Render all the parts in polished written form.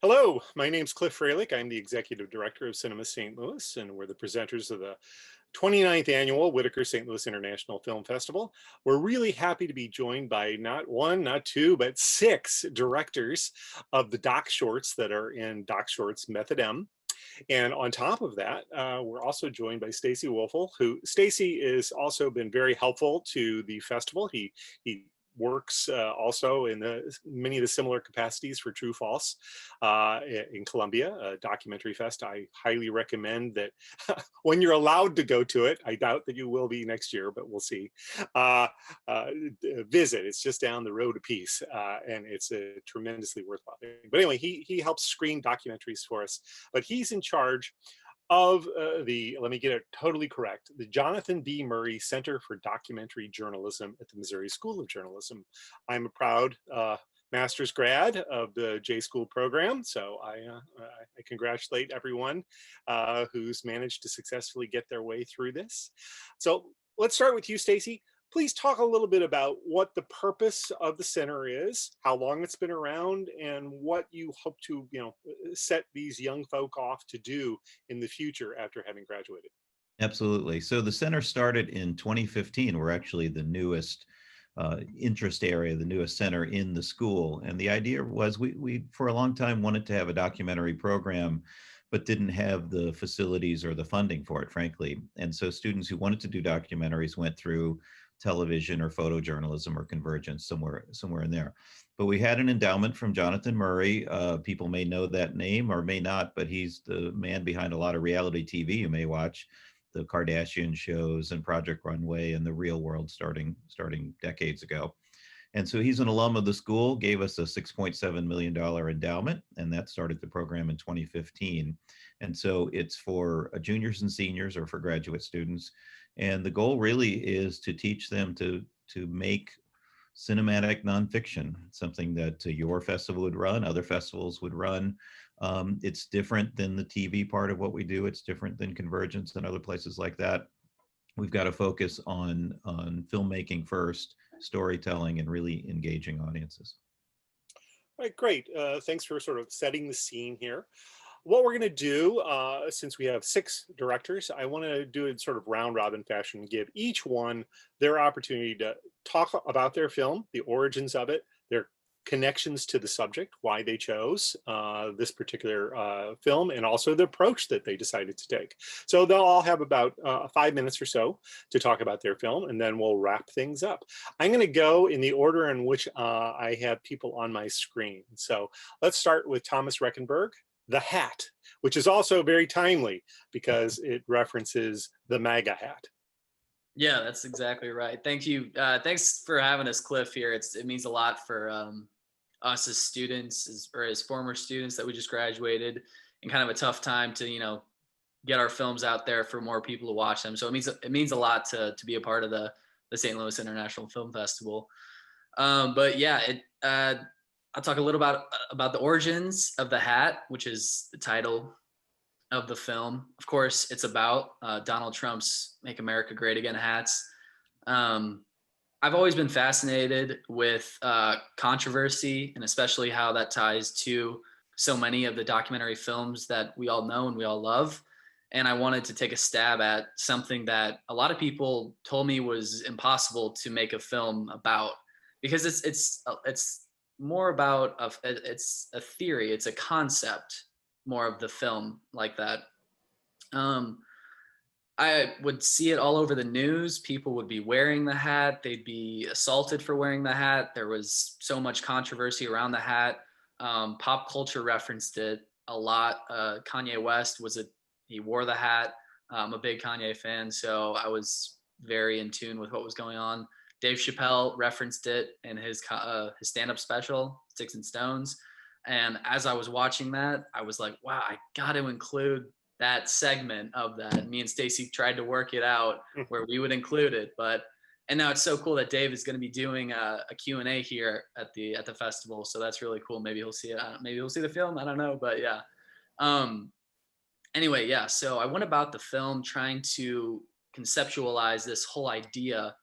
Hello, my name's Cliff Freilich. I'm the Executive Director of Cinema St. Louis, and we're the presenters of the 29th Annual Whitaker St. Louis International Film Festival. We're really happy to be joined by not one, not two, but six directors of the doc shorts that are in Doc Shorts Method M. And on top of that, we're also joined by Stacey Woelfel, who Stacey has also been very helpful to the festival. He works also in many of the similar capacities for True False in Columbia, a documentary fest. I highly recommend that when you're allowed to go to it. I doubt that you will be next year, but we'll see. Uh, Visit. It's just down the road a piece, and it's a tremendously worthwhile thing. But anyway, he helps screen documentaries for us. But he's in charge of let me get it totally correct, the Jonathan B. Murray Center for Documentary Journalism at the Missouri School of Journalism. I'm a proud master's grad of the J School program, so I congratulate everyone who's managed to successfully get their way through this. So let's start with you, Stacey. Please talk a little bit about what the purpose of the center is, how long it's been around, and what you hope to, set these young folk off to do in the future after having graduated. Absolutely. So the center started in 2015. We're actually the newest interest area, the newest center in the school. And the idea was we for a long time wanted to have a documentary program, but didn't have the facilities or the funding for it, frankly. And so students who wanted to do documentaries went through television or photojournalism or convergence somewhere in there. But we had an endowment from Jonathan Murray. People may know that name or may not, but he's the man behind a lot of reality TV you may watch, the Kardashian shows and Project Runway and The Real World starting decades ago. And so he's an alum of the school, gave us a $6.7 million endowment, and that started the program in 2015. And so it's for juniors and seniors or for graduate students. And the goal really is to teach them to make cinematic nonfiction, something that your festival would run, other festivals would run. It's different than the TV part of what we do. It's different than Convergence and other places like that. We've got to focus on filmmaking first, storytelling, and really engaging audiences. All right, great. Thanks for sort of setting the scene here. What we're going to do, since we have six directors, I want to do it in sort of round robin fashion, give each one their opportunity to talk about their film, the origins of it, their connections to the subject, why they chose this particular film, and also the approach that they decided to take. So they'll all have about 5 minutes or so to talk about their film, and then we'll wrap things up. I'm going to go in the order in which I have people on my screen. So let's start with Thomas Reckenberg, The Hat, which is also very timely because it references the MAGA hat. Yeah, that's exactly right. Thank you. Thanks for having us, Cliff, here. It means a lot for us as students or as former students that we just graduated, and kind of a tough time to, get our films out there for more people to watch them. So it means a lot to be a part of the St. Louis International Film Festival. But yeah, I'll talk a little about the origins of The Hat, which is the title of the film. Of course, it's about Donald Trump's Make America Great Again hats. I've always been fascinated with controversy, and especially how that ties to so many of the documentary films that we all know and we all love. And I wanted to take a stab at something that a lot of people told me was impossible to make a film about, because it's more about it's a theory, it's a concept more of the film like that. I would see it all over the news. People would be wearing the hat. They'd be assaulted for wearing the hat. There was so much controversy around the hat. Pop culture referenced it a lot. Kanye West he wore the hat. I'm a big Kanye fan, so I was very in tune with what was going on. Dave Chappelle referenced it in his stand-up special, Sticks and Stones. And as I was watching that, I was like, wow, I got to include that segment of that. Me and Stacey tried to work it out where we would include it. And now it's so cool that Dave is going to be doing a Q&A here at the festival. So that's really cool. Maybe he'll see it. Maybe he'll see the film. I don't know. But yeah. Anyway, yeah. So I went about the film trying to conceptualize this whole idea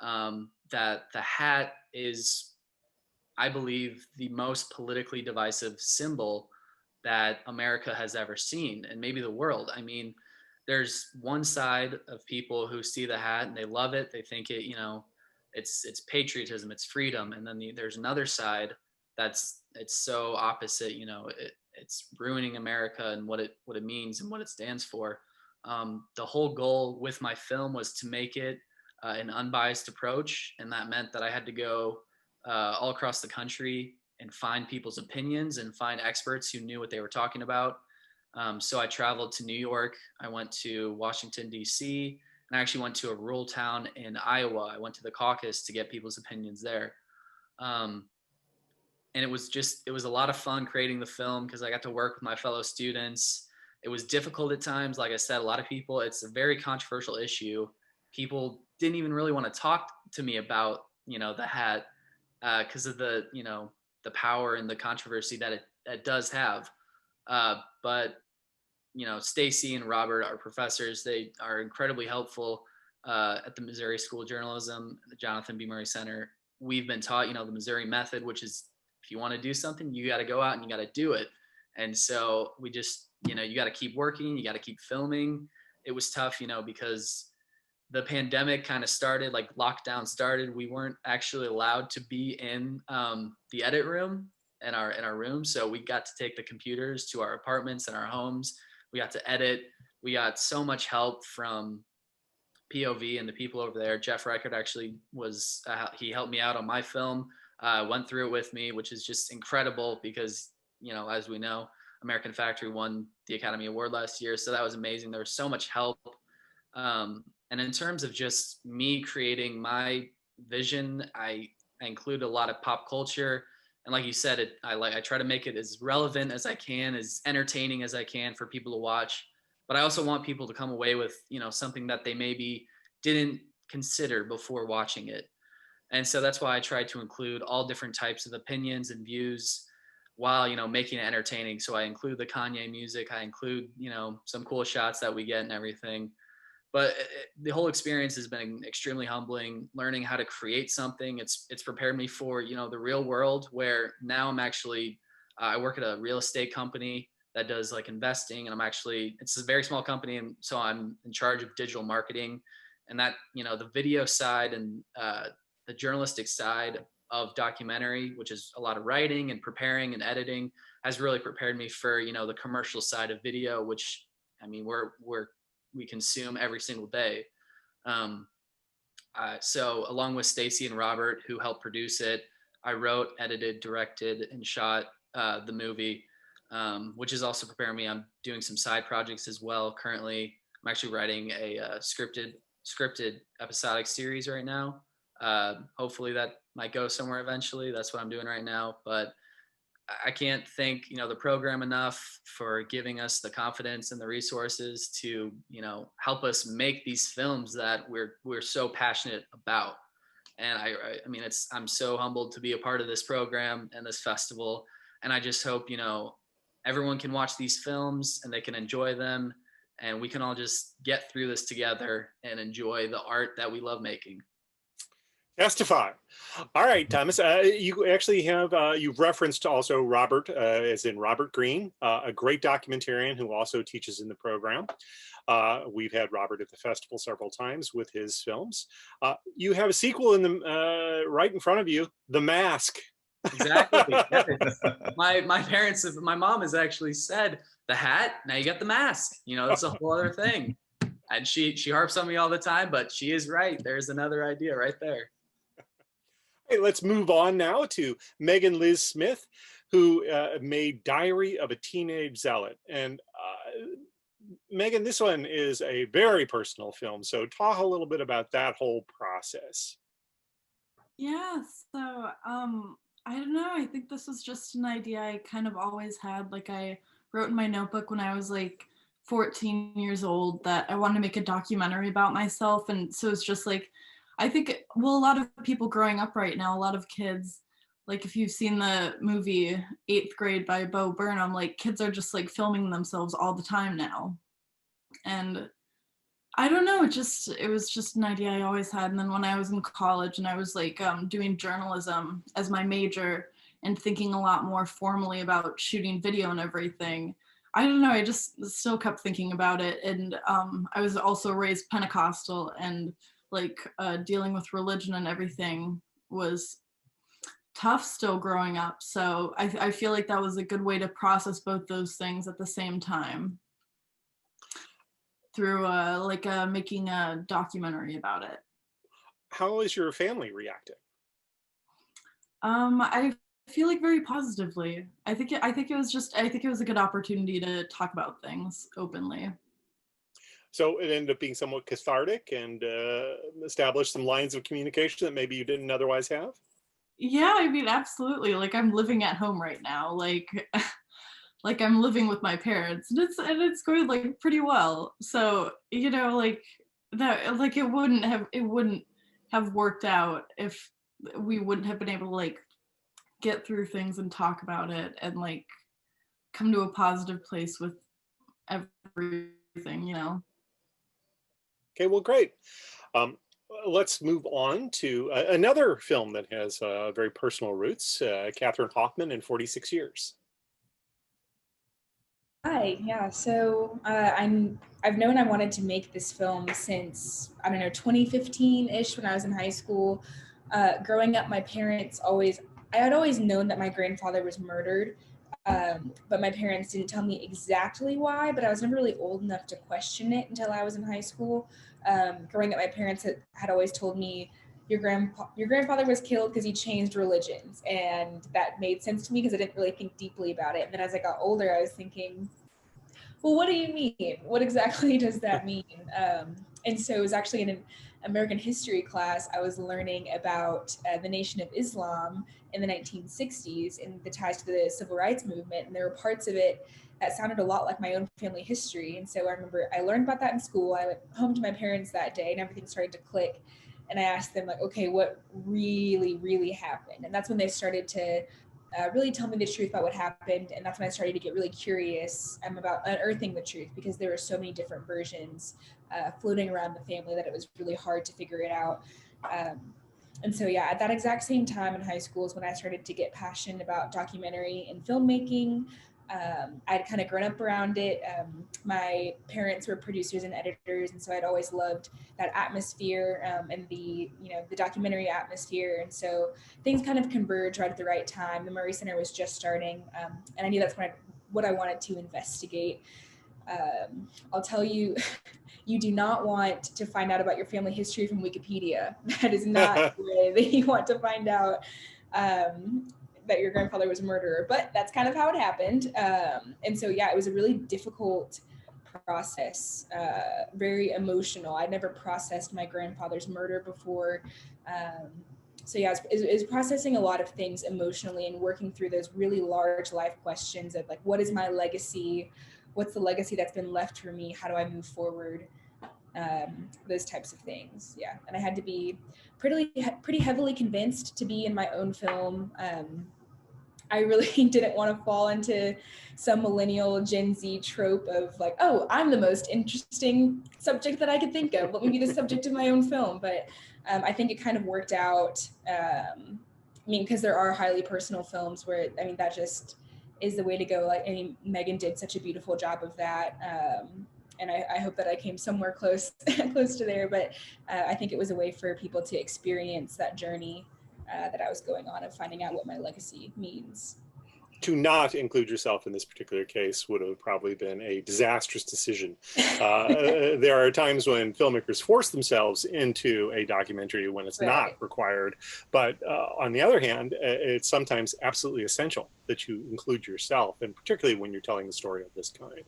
that the hat is, I believe, the most politically divisive symbol that America has ever seen, and maybe the world. I mean, there's one side of people who see the hat and they love it. They think it, it's patriotism, it's freedom. And then there's another side it's so opposite. It's ruining America and what it means and what it stands for. The whole goal with my film was to make it an unbiased approach, and that meant that I had to go all across the country and find people's opinions and find experts who knew what they were talking about. So I traveled to New York. I went to Washington, D.C., and I actually went to a rural town in Iowa. I went to the caucus to get people's opinions there. And it was a lot of fun creating the film because I got to work with my fellow students. It was difficult at times. Like I said, a lot of people, it's a very controversial issue. People didn't even really want to talk to me about, the hat because of the power and the controversy that it does have. But Stacey and Robert, our professors, they are incredibly helpful at the Missouri School of Journalism, the Jonathan B. Murray Center. We've been taught, the Missouri method, which is if you want to do something, you got to go out and you got to do it. And so we just, you got to keep working, you got to keep filming. It was tough, because the pandemic kind of started, like lockdown started. We weren't actually allowed to be in the edit room in our room. So we got to take the computers to our apartments and our homes. We got to edit. We got so much help from POV and the people over there. Jeff Reichert actually he helped me out on my film, went through it with me, which is just incredible because, as we know, American Factory won the Academy Award last year. So that was amazing. There was so much help. And in terms of just me creating my vision, I include a lot of pop culture. And like you said, I try to make it as relevant as I can, as entertaining as I can for people to watch. But I also want people to come away with, something that they maybe didn't consider before watching it. And so that's why I try to include all different types of opinions and views while, making it entertaining. So I include the Kanye music. I include, some cool shots that we get and everything. But the whole experience has been extremely humbling, learning how to create something. It's prepared me for, the real world where now I'm actually, I work at a real estate company that does like investing. And it's a very small company. And so I'm in charge of digital marketing and that, the video side and the journalistic side of documentary, which is a lot of writing and preparing and editing, has really prepared me for, the commercial side of video, which, we consume every single day. So along with Stacey and Robert, who helped produce it, I wrote, edited, directed, and shot the movie, which is also preparing me. I'm doing some side projects as well. Currently, I'm actually writing a scripted episodic series right now. Hopefully that might go somewhere eventually. That's what I'm doing right now. But I can't thank, the program enough for giving us the confidence and the resources to, help us make these films that we're so passionate about. And I'm so humbled to be a part of this program and this festival. And I just hope, everyone can watch these films and they can enjoy them and we can all just get through this together and enjoy the art that we love making. Testify. All right, Thomas, you actually have, you've referenced also Robert, as in Robert Greene, a great documentarian who also teaches in the program. We've had Robert at the festival several times with his films. You have a sequel in the right in front of you, The Mask. Exactly. My mom has actually said, the hat, now you got the mask. That's a whole other thing. And she harps on me all the time, but she is right. There's another idea right there. Hey, let's move on now to Megan Liz Smith, who made Diary of a Teenage Zealot. And Megan, this one is a very personal film. So talk a little bit about that whole process. Yeah, so I don't know. I think this was just an idea I kind of always had. Like I wrote in my notebook when I was like 14 years old that I wanted to make a documentary about myself. And so it's just like, I think, well, a lot of people growing up right now, a lot of kids, like if you've seen the movie 8th Grade by Bo Burnham, like kids are just like filming themselves all the time now. And I don't know, it was just an idea I always had. And then when I was in college and I was like doing journalism as my major, and thinking a lot more formally about shooting video and everything. I don't know, I just still kept thinking about it. And I was also raised Pentecostal, and like dealing with religion and everything was tough still growing up. So I feel like that was a good way to process both those things at the same time through making a documentary about it. How is your family reacting? I feel like very positively. I think it was a good opportunity to talk about things openly. So it ended up being somewhat cathartic and established some lines of communication that maybe you didn't otherwise have? Yeah, I mean, absolutely. Like, I'm living at home right now. Like, like I'm living with my parents, and it's going like pretty well. So, you know, like that, like it wouldn't have worked out if we wouldn't have been able to like get through things and talk about it and like come to a positive place with everything, you know. Okay, well, great. Um, let's move on to another film that has very personal roots, Catherine Hoffman in 46 Years. Hi, yeah. So I've known I wanted to make this film since, I don't know, 2015-ish, when I was in high school. Growing up, I had always known that my grandfather was murdered, but my parents didn't tell me exactly why. But I was never really old enough to question it until I was in high school. Growing up, my parents had always told me, your grandfather was killed because he changed religions, and that made sense to me because I didn't really think deeply about it. And then as I got older, I was thinking, well, what do you mean? What exactly does that mean? And so it was actually in an American history class, I was learning about the Nation of Islam in the 1960s and the ties to the civil rights movement. And there were parts of it that sounded a lot like my own family history. And so I remember I learned about that in school. I went home to my parents that day and everything started to click. And I asked them, like, okay, what really, really happened? And that's when they started to really tell me the truth about what happened. And that's when I started to get really curious about unearthing the truth, because there were so many different versions floating around the family that it was really hard to figure it out. And so, yeah, at that exact same time in high school is when I started to get passionate about documentary and filmmaking. I'd kind of grown up around it. My parents were producers and editors, and so I'd always loved that atmosphere and the documentary atmosphere. And so things kind of converged right at the right time. The Murray Center was just starting, and I knew that's what I wanted to investigate. I'll tell you, you do not want to find out about your family history from Wikipedia. That is not the way that you want to find out that your grandfather was a murderer, but that's kind of how it happened. And so, yeah, it was a really difficult process, very emotional. I'd never processed my grandfather's murder before. So yeah, it was processing a lot of things emotionally and working through those really large life questions of like, what is my legacy? What's the legacy that's been left for me? How do I move forward? Those types of things. Yeah. And I had to be pretty heavily convinced to be in my own film. I really didn't want to fall into some millennial Gen Z trope of like, oh, I'm the most interesting subject that I could think of. Let me be the subject of my own film. But I think it kind of worked out. I mean, because there are highly personal films where, I mean, that just is the way to go. Like, I mean, Megan did such a beautiful job of that. And I hope that I came somewhere close to there. But I think it was a way for people to experience that journey that I was going on of finding out what my legacy means. To not include yourself in this particular case would have probably been a disastrous decision. There are times when filmmakers force themselves into a documentary when it's not required. But on the other hand, it's sometimes absolutely essential that you include yourself, and particularly when you're telling the story of this kind.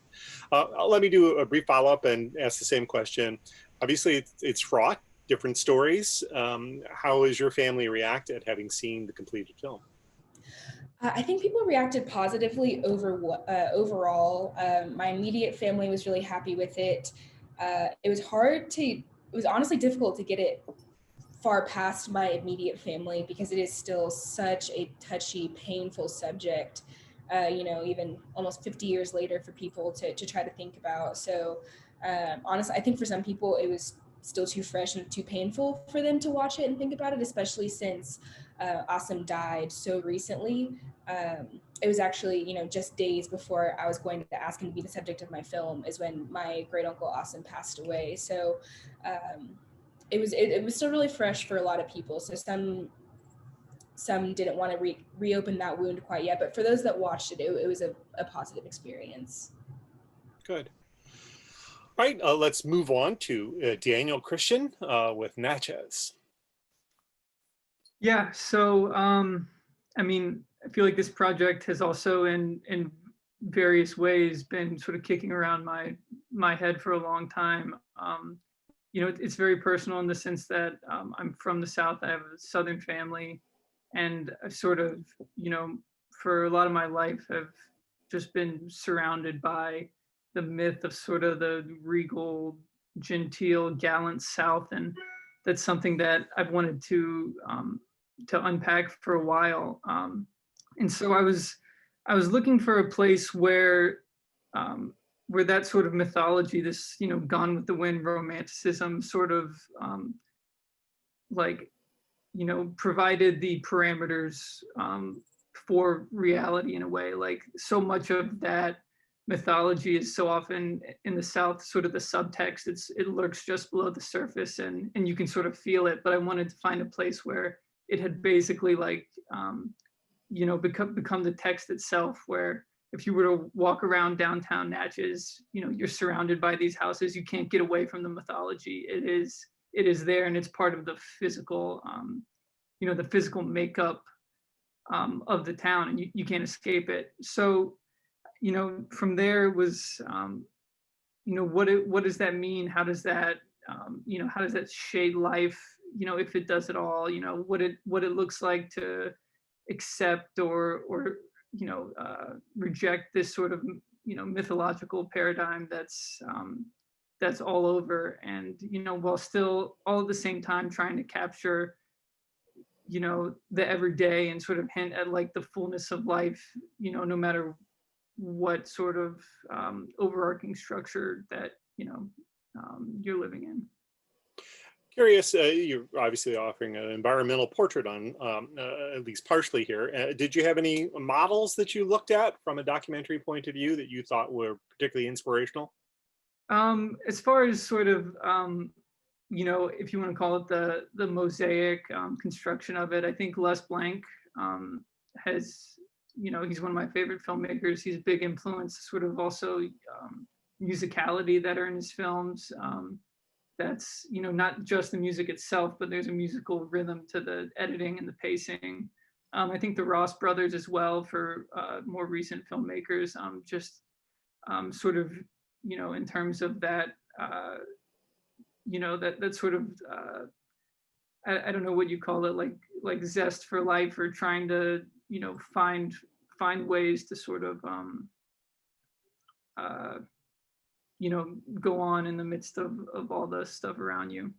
Let me do a brief follow-up and ask the same question. Obviously, it's fraught, different stories. How has your family reacted at having seen the completed film? I think people reacted positively overall. My immediate family was really happy with it. It was honestly difficult to get it far past my immediate family because it is still such a touchy, painful subject, even almost 50 years later for people to try to think about. So honestly, I think for some people it was still too fresh and too painful for them to watch it and think about it, especially since Asim died so recently. It was actually, just days before I was going to ask him to be the subject of my film is when my great uncle Asim passed away. So it was still really fresh for a lot of people. So some didn't want to reopen that wound quite yet, but for those that watched it, it was a positive experience. Good. All right, let's move on to Daniel Christian with Natchez. Yeah, so I mean, I feel like this project has also in various ways been sort of kicking around my head for a long time. It's very personal in the sense that I'm from the South. I have a Southern family, and I've sort of, for a lot of my life, have just been surrounded by the myth of sort of the regal, genteel, gallant South, and that's something that I've wanted to unpack for a while. And so I was looking for a place where that sort of mythology, this Gone with the Wind romanticism, sort of provided the parameters for reality in a way. Like so much of that mythology is so often in the South, sort of the subtext. It lurks just below the surface, and you can sort of feel it. But I wanted to find a place where it had basically become the text itself, where if you were to walk around downtown Natchez, you're surrounded by these houses. You can't get away from the mythology. It is there, and it's part of the physical, the physical makeup of the town, and you can't escape it. So, from there was, what does that mean? How does that, how does that shade life? If it does at all, what it looks like to accept or reject this sort of mythological paradigm that's all over, and while still all at the same time trying to capture the everyday and sort of hint at like the fullness of life, no matter what sort of overarching structure that you're living in. Curious, you're obviously offering an environmental portrait on at least partially here. Did you have any models that you looked at from a documentary point of view that you thought were particularly inspirational? As far as sort of, if you want to call it the mosaic construction of it, I think Les Blank has, he's one of my favorite filmmakers. He's a big influence, sort of also musicality that are in his films. That's, not just the music itself, but there's a musical rhythm to the editing and the pacing. I think the Ross brothers as well, for more recent filmmakers, just sort of, in terms of that, that sort of, I don't know what you call it, like zest for life, or trying to, find ways to sort of, go on in the midst of all the stuff around you.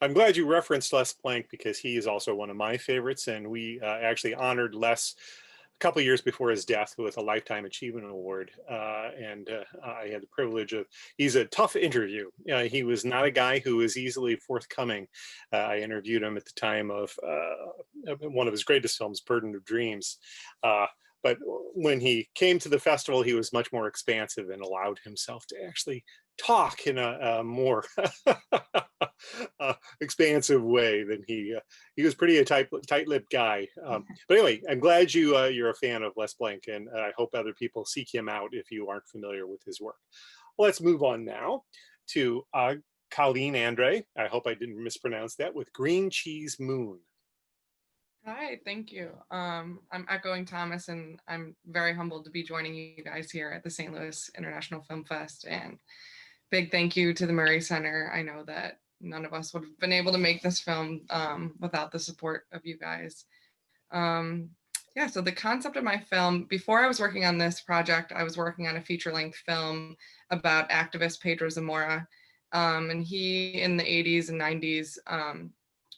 I'm glad you referenced Les Blank, because he is also one of my favorites, and we actually honored Les a couple of years before his death with a Lifetime Achievement Award, and I had the privilege of, he's a tough interview. He was not a guy who was easily forthcoming. I interviewed him at the time of one of his greatest films, Burden of Dreams. But when he came to the festival, he was much more expansive and allowed himself to actually talk in a more expansive way than he was pretty a tight-lipped guy. But anyway, I'm glad you're a fan of Les Blank, and I hope other people seek him out if you aren't familiar with his work. Let's move on now to Colleen Andre. I hope I didn't mispronounce that, with Green Cheese Moon. Hi, thank you. I'm echoing Thomas, and I'm very humbled to be joining you guys here at the St. Louis International Film Fest. And big thank you to the Murray Center. I know that none of us would have been able to make this film without the support of you guys. Yeah, so the concept of my film, before I was working on this project, I was working on a feature-length film about activist Pedro Zamora. And he, in the 80s and 90s,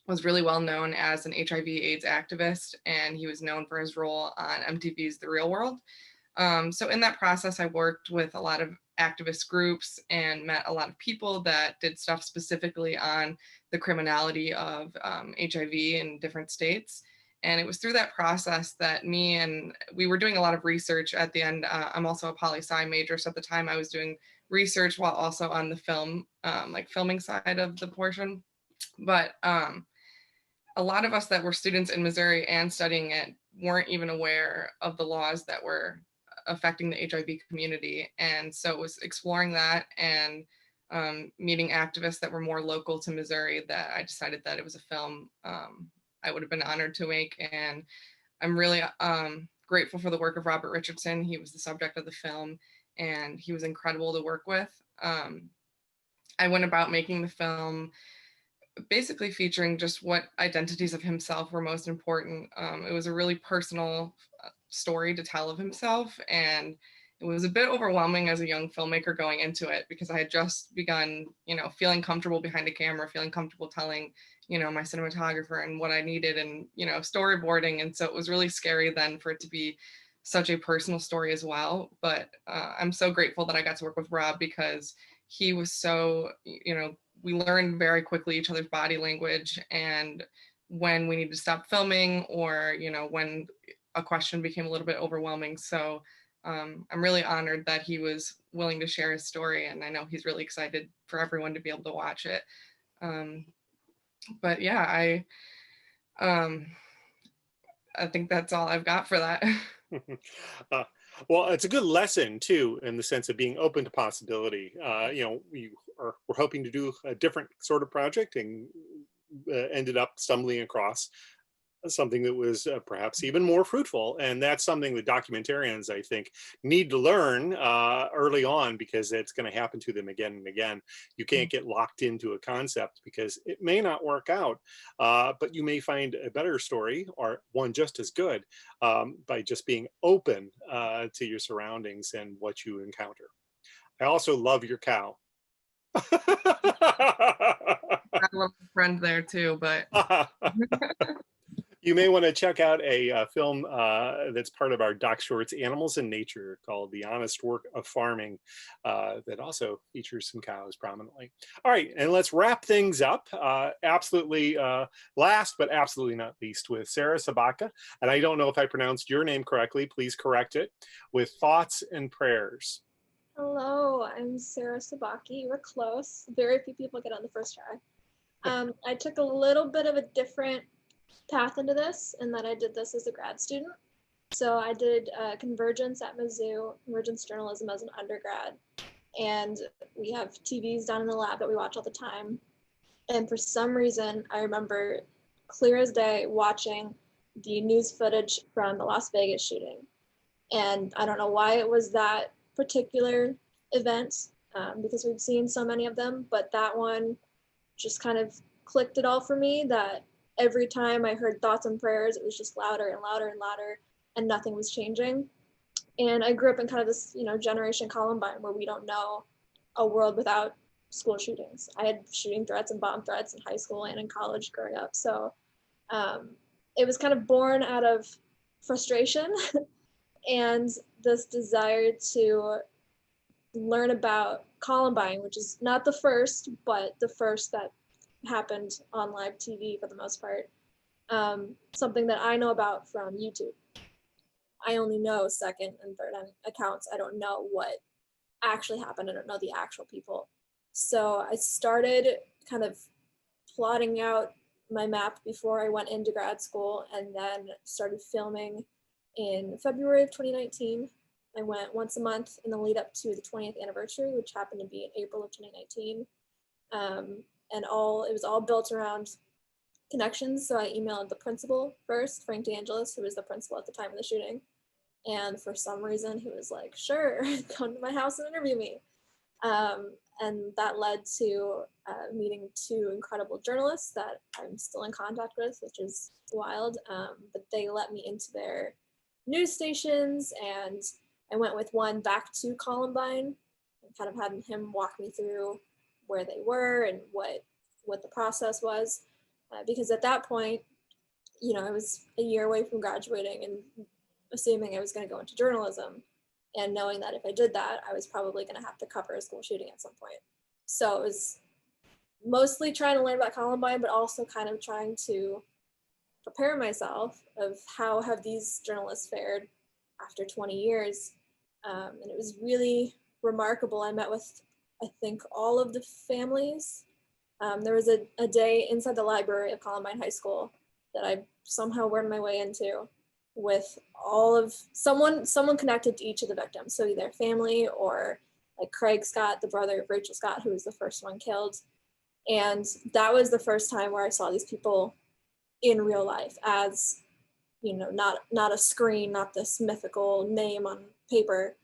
was really well known as an HIV/AIDS activist, and he was known for his role on MTV's The Real World. So in that process, I worked with a lot of activist groups and met a lot of people that did stuff specifically on the criminality of HIV in different states. And it was through that process that we were doing a lot of research at the end. I'm also a poli-sci major, so at the time I was doing research while also on the film, like filming side of the portion. But a lot of us that were students in Missouri and studying it weren't even aware of the laws that were affecting the HIV community. And so it was exploring that and meeting activists that were more local to Missouri that I decided that it was a film I would have been honored to make. And I'm really grateful for the work of Robert Richardson. He was the subject of the film and he was incredible to work with. I went about making the film basically featuring just what identities of himself were most important. It was a really personal story to tell of himself, and it was a bit overwhelming as a young filmmaker going into it because I had just begun, feeling comfortable behind a camera, feeling comfortable telling, my cinematographer and what I needed and, storyboarding. And so it was really scary then for it to be such a personal story as well. But I'm so grateful that I got to work with Rob because he was so, we learned very quickly each other's body language and when we needed to stop filming or, when a question became a little bit overwhelming. So I'm really honored that he was willing to share his story. And I know he's really excited for everyone to be able to watch it. But yeah, I think that's all I've got for that. Well, it's a good lesson too, in the sense of being open to possibility. We're hoping to do a different sort of project and ended up stumbling across something that was perhaps even more fruitful. And that's something that documentarians, I think, need to learn early on because it's going to happen to them again and again. You can't get locked into a concept because it may not work out, but you may find a better story or one just as good by just being open to your surroundings and what you encounter. I also love your cow. I love a friend there too, but you may want to check out a film that's part of our Doc Shorts Animals in Nature called The Honest Work of Farming that also features some cows prominently. All right, and let's wrap things up. Absolutely last, but absolutely not least, with Sarah Sabaka. And I don't know if I pronounced your name correctly. Please correct it. With thoughts and prayers. Hello, I'm Sarah Sabaki. We're close. Very few people get on the first try. I took a little bit of a different path into this in that I did this as a grad student. So I did convergence at Mizzou, convergence journalism as an undergrad. And we have TVs down in the lab that we watch all the time. And for some reason, I remember clear as day watching the news footage from the Las Vegas shooting. And I don't know why it was that particular event because we've seen so many of them, but that one just kind of clicked it all for me that every time I heard thoughts and prayers, it was just louder and louder and louder and nothing was changing. And I grew up in kind of this, generation Columbine where we don't know a world without school shootings. I had shooting threats and bomb threats in high school and in college growing up. So it was kind of born out of frustration and this desire to learn about Columbine, which is not the first, but the first that happened on live TV for the most part. Something that I know about from YouTube. I only know second and third accounts. I don't know what actually happened. I don't know the actual people. So I started kind of plotting out my map before I went into grad school and then started filming in February of 2019. I went once a month in the lead up to the 20th anniversary, which happened to be in April of 2019. And it was all built around connections. So I emailed the principal first, Frank DeAngelis, who was the principal at the time of the shooting. And for some reason, he was like, sure, come to my house and interview me. And that led to meeting two incredible journalists that I'm still in contact with, which is wild. But they let me into their news stations, and I went with one back to Columbine and kind of had him walk me through where they were and what the process was. Because at that point, I was a year away from graduating and assuming I was going to go into journalism and knowing that if I did that, I was probably going to have to cover a school shooting at some point. So it was mostly trying to learn about Columbine, but also kind of trying to prepare myself of how have these journalists fared after 20 years. And it was really remarkable. I met with, I think, all of the families. There was a day inside the library of Columbine High School that I somehow wormed my way into with all of someone connected to each of the victims. So either family or like Craig Scott, the brother of Rachel Scott, who was the first one killed. And that was the first time where I saw these people in real life as, you know, not a screen, not this mythical name on paper.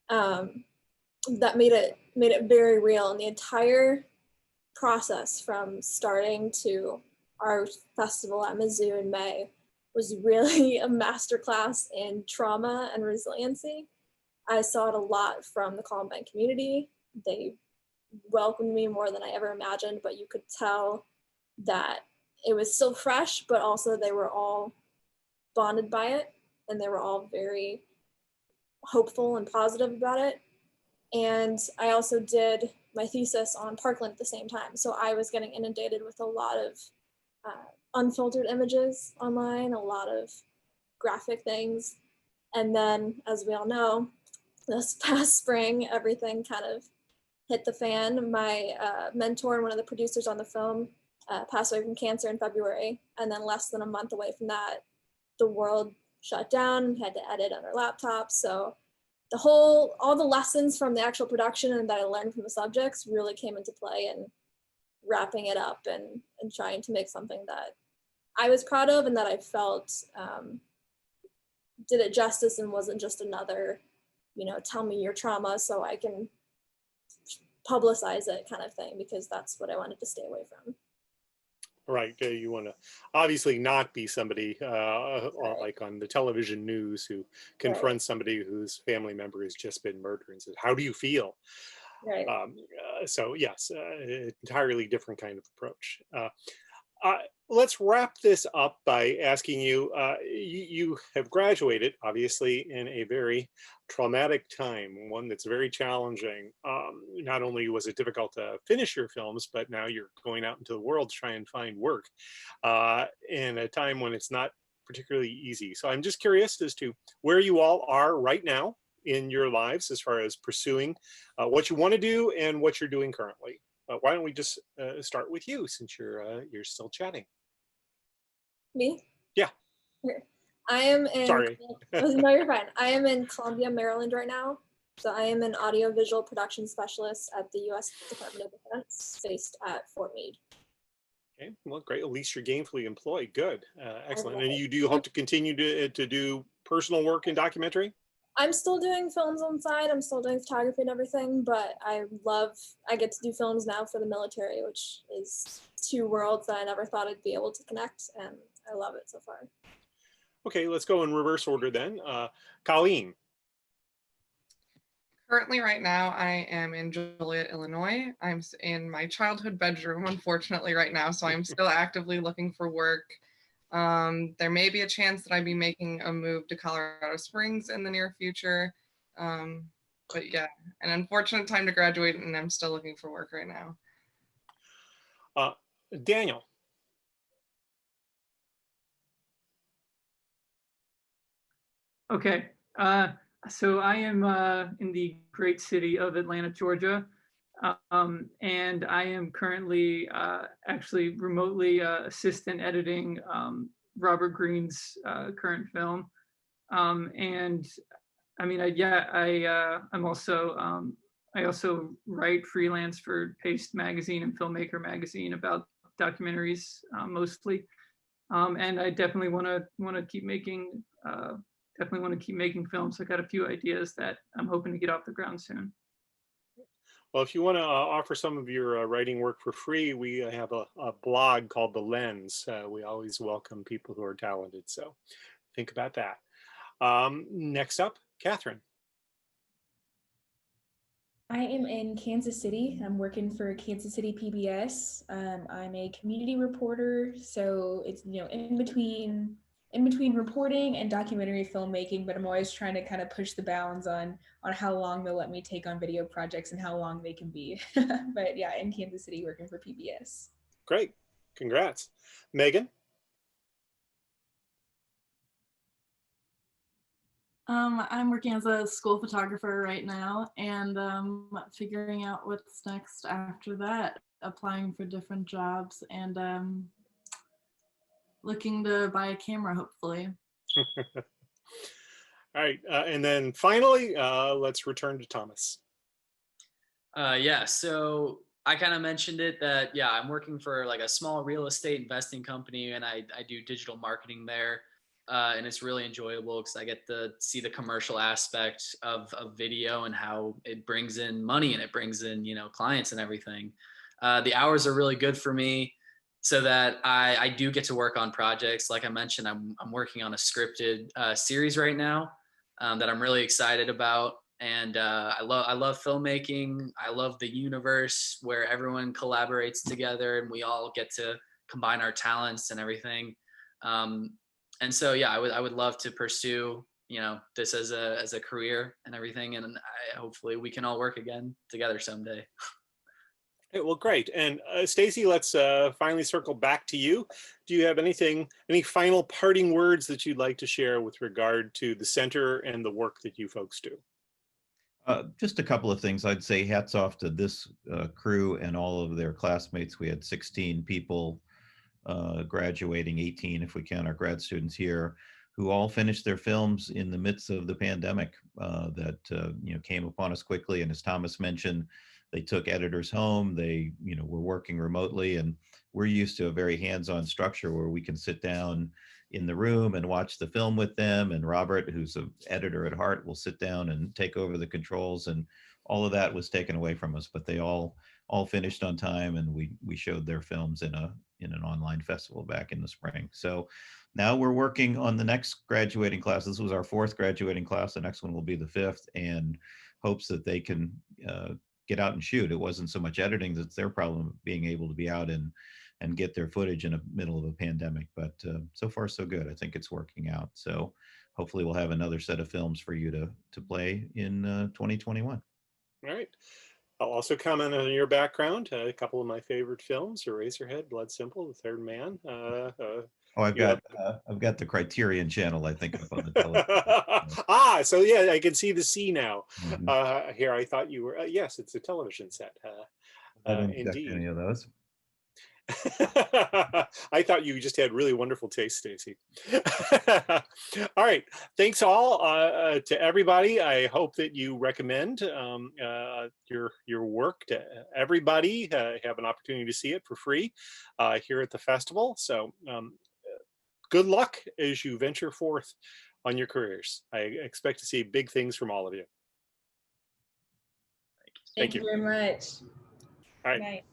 That made it very real. And the entire process from starting to our festival at Mizzou in May was really a masterclass in trauma and resiliency. I saw it a lot from the Columbine community. They welcomed me more than I ever imagined, but you could tell that it was still fresh, but also they were all bonded by it, and they were all very hopeful and positive about it. And I also did my thesis on Parkland at the same time. So I was getting inundated with a lot of unfiltered images online, a lot of graphic things. And then, as we all know, this past spring, everything kind of hit the fan. My mentor and one of the producers on the film passed away from cancer in February. And then less than a month away from that, the world shut down. We had to edit on our laptops. So all the lessons from the actual production and that I learned from the subjects really came into play in wrapping it up and trying to make something that I was proud of and that I felt did it justice and wasn't just another, you know, tell me your trauma so I can publicize it kind of thing, because that's what I wanted to stay away from. Right. You want to obviously not be somebody like on the television news who confronts somebody whose family member has just been murdered and says, how do you feel? Right. So yes, entirely different kind of approach. Let's wrap this up by asking you, you have graduated, obviously, in a very traumatic time, one that's very challenging. Not only was it difficult to finish your films, but now you're going out into the world to try and find work in a time when it's not particularly easy. So I'm just curious as to where you all are right now in your lives as far as pursuing what you want to do and what you're doing currently. Why don't we just start with you, since you're still chatting? Me? Yeah. Here. I am in. Sorry. No, you're fine. I am in Columbia, Maryland right now. So I am an audiovisual production specialist at the U.S. Department of Defense, based at Fort Meade. Okay, well, great. At least you're gainfully employed. Good, excellent. And you do hope to continue to do personal work in documentary? I'm still doing films on the side. I'm still doing photography and everything, but I get to do films now for the military, which is two worlds that I never thought I'd be able to connect, and I love it so far. Okay, let's go in reverse order then. Colleen. Currently, right now, I am in Joliet, Illinois. I'm in my childhood bedroom, unfortunately, right now, so I'm still actively looking for work. There may be a chance that I'd be making a move to Colorado Springs in the near future. But yeah, an unfortunate time to graduate, and I'm still looking for work right now. Daniel. Okay, so I am in the great city of Atlanta, Georgia, and I am currently actually remotely assistant editing Robert Greene's current film. And I mean, I'm also, I also write freelance for Paste Magazine and Filmmaker Magazine about documentaries mostly. And I definitely want to keep making films. I got a few ideas that I'm hoping to get off the ground soon. Well, if you want to offer some of your writing work for free, we have a blog called The Lens. We always welcome people who are talented, so think about that. Next up, Catherine. I am in Kansas City. I'm working for Kansas City PBS. I'm a community reporter, so it's, you know, in between reporting and documentary filmmaking, but I'm always trying to kind of push the bounds on how long they'll let me take on video projects and how long they can be. But yeah, in Kansas City working for PBS. Great, congrats. Megan? I'm working as a school photographer right now, and figuring out what's next after that, applying for different jobs, and looking to buy a camera, hopefully. All right, and then finally, let's return to Thomas. Yeah, so I kind of mentioned it that, yeah, I'm working for like a small real estate investing company, and I do digital marketing there. And it's really enjoyable because I get to see the commercial aspect of video and how it brings in money and it brings in, clients and everything. The hours are really good for me so that I do get to work on projects. Like I mentioned, I'm working on a scripted series right now that I'm really excited about. And I love filmmaking. I love the universe where everyone collaborates together and we all get to combine our talents and everything. And so yeah, I would love to pursue this as a career and everything, and hopefully we can all work again together someday. Okay, well, great. And Stacey, let's finally circle back to you. Do you have any final parting words that you'd like to share with regard to the center and the work that you folks do? Just a couple of things. I'd say hats off to this crew and all of their classmates. We had 16 people graduating, 18 if we count our grad students here, who all finished their films in the midst of the pandemic that came upon us quickly. And as Thomas mentioned, they took editors home. They were working remotely, and we're used to a very hands-on structure where we can sit down in the room and watch the film with them. And Robert, who's an editor at heart, will sit down and take over the controls. And all of that was taken away from us, but they all finished on time, and we showed their films in an online festival back in the spring. So now we're working on the next graduating class. This was our 4th graduating class. The next one will be the 5th, and hopes that they can get out and shoot. It wasn't so much editing that's their problem, being able to be out and get their footage in the middle of a pandemic. But so far so good. I think it's working out. So hopefully we'll have another set of films for you to play in 2021. All right. I'll also comment on your background. A couple of my favorite films: Eraserhead, Blood Simple, The Third Man. I've got the Criterion channel, I think, up on the television. So yeah, I can see the C now. Mhm. Here, I thought you were. Yes, it's a television set. I didn't check Indeed. any of those. I thought you just had really wonderful taste, Stacey. All right, thanks all to everybody. I hope that you recommend your work to everybody. Have an opportunity to see it for free here at the festival. So good luck as you venture forth on your careers. I expect to see big things from all of you. Thank you very much. All right. Good night.